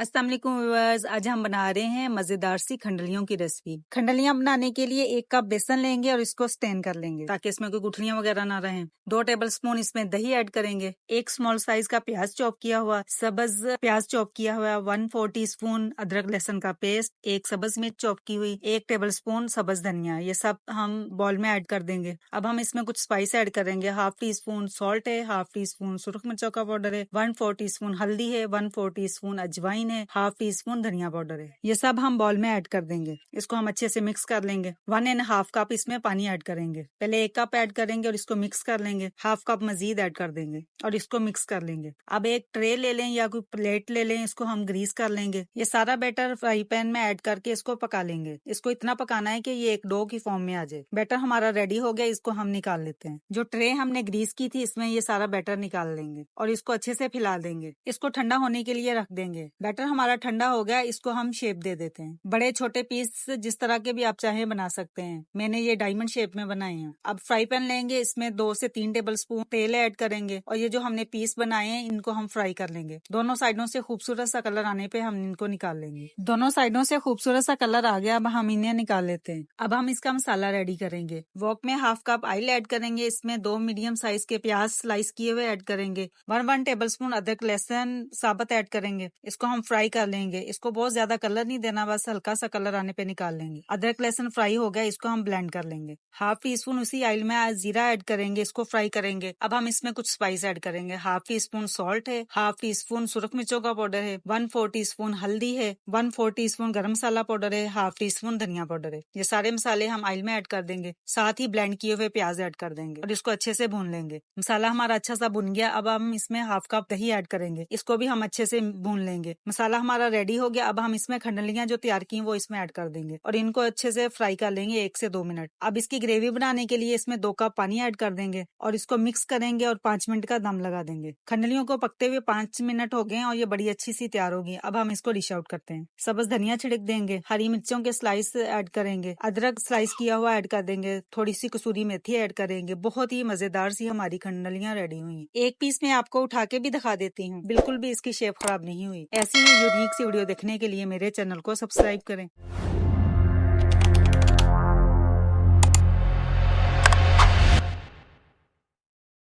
अस्सलाम वालेकुम व्यूअर्स, आज हम बना रहे हैं मजेदार सी खंडलियों की रेसिपी। खंडलियां बनाने के लिए 1 कप बेसन लेंगे और इसको स्टेन कर लेंगे ताकि इसमें कोई गुठलियां वगैरह ना रहें। 2 टेबलस्पून इसमें दही ऐड करेंगे। 1 स्मॉल साइज का प्याज चॉप किया हुआ, सब्ज प्याज चॉप किया हुआ, 1/4 टीस्पून अदरक लहसुन का पेस्ट, 1 सब्ज मिर्च चॉप की हुई, 1 टेबलस्पून सब्ज धनिया। ये सब हम बॉल में ऐड कर देंगे। अब हम इसमें कुछ स्पाइस ऐड करेंगे। 1/2 टीस्पून सॉल्ट है, 1/2 टीस्पून सुरख मिर्चों का पाउडर है, 1/4 टीस्पून हल्दी है, 1/4 टीस्पून अजवाइन है, 1/2 टीस्पून धनिया पाउडर है। ये सब हम बॉल में ऐड कर देंगे। इसको हम अच्छे से मिक्स कर लेंगे। 1.5 कप इसमें पानी ऐड करेंगे। पहले 1 कप ऐड करेंगे और इसको मिक्स कर लेंगे। 1/2 कप मजीद ऐड कर देंगे और इसको मिक्स कर लेंगे। अब एक ट्रे ले लें या कोई प्लेट ले लें, इसको हम ग्रीस कर लेंगे। ये सारा बैटर फ्राई पैन में ऐड करके इसको पका लेंगे। इसको इतना पकाना है कि ये एक डो की फॉर्म में आ जाए। बैटर हमारा रेडी हो गया, इसको हम निकाल लेते हैं। जो ट्रे हमने ग्रीस की थी, इसमें ये सारा बैटर निकाल लेंगे और इसको अच्छे से फैला देंगे। इसको ठंडा होने के लिए रख देंगे। बैटर हमारा ठंडा हो गया, इसको हम शेप दे देते हैं। बड़े छोटे पीस जिस तरह के भी आप चाहें बना सकते हैं। मैंने ये डायमंड शेप में बनाए हैं। अब फ्राई पैन लेंगे, इसमें 2 से 3 टेबलस्पून तेल ऐड करेंगे और ये जो हमने पीस बनाए हैं, इनको हम फ्राई कर लेंगे। दोनों साइडों से खूबसूरत सा कलर आने पे हम इनको निकाल लेंगे। दोनों साइडों से खूबसूरत सा कलर आ गया, अब हम इन्हें निकाल लेते हैं। अब हम इसका मसाला रेडी करेंगे। वॉक में 1/2 कप ऑयल ऐड करेंगे। इसमें 2 मीडियम साइज के प्याज स्लाइस किए हुए ऐड करेंगे। 1 टेबलस्पून अदरक लहसुन साबुत ऐड करेंगे। इसको हम फ्राई कर लेंगे। इसको बहुत ज्यादा कलर नहीं देना, बस हल्का सा कलर आने पे निकाल लेंगे। अदरक लहसुन फ्राई हो गया, इसको हम ब्लेंड कर लेंगे। 1/2 टीस्पून उसी ऑयल में जीरा ऐड करेंगे, इसको फ्राई करेंगे। अब हम इसमें कुछ स्पाइस ऐड करेंगे। 1/2 टीस्पून सॉल्ट है, 1/2 टीस्पून सुरख मिर्चों का पाउडर है, 1/4 टीस्पून हल्दी है, 1/4 टीस्पून गरम मसाला पाउडर है, 1/2 टीस्पून धनिया पाउडर है। ये सारे मसाले हम ऑयल में ऐड कर देंगे। साथ ही ब्लेंड किए हुए प्याज ऐड कर देंगे और इसको अच्छे से भून लेंगे। मसाला हमारा अच्छा सा भुन गया। अब हम इसमें 1/2 कप दही ऐड करेंगे, इसको भी हम अच्छे से भून लेंगे। मसाला हमारा रेडी हो गया। अब हम इसमें खंडलियां जो तैयार की वो इसमें ऐड कर देंगे और इनको अच्छे से फ्राई कर लेंगे 1 से 2 मिनट। अब इसकी ग्रेवी बनाने के लिए इसमें 2 कप पानी ऐड कर देंगे और इसको मिक्स करेंगे और 5 मिनट का दम लगा देंगे। खंडलियों को पकते हुए 5 मिनट हो गए और ये बड़ी अच्छी सी तैयार होगी। अब हम इसको डिश आउट करते हैं। सब्ज धनिया छिड़क देंगे, हरी मिर्चों के स्लाइस ऐड करेंगे, अदरक स्लाइस किया हुआ ऐड कर देंगे, थोड़ी सी कसूरी मेथी ऐड करेंगे। बहुत ही मजेदार सी हमारी खंडलियां रेडी हुई। एक पीस में आपको उठा के भी दिखा देती हूँ, बिल्कुल भी इसकी शेप खराब नहीं हुई। ऐसी ही यूनिक सी वीडियो देखने के लिए मेरे चैनल को सब्सक्राइब करें।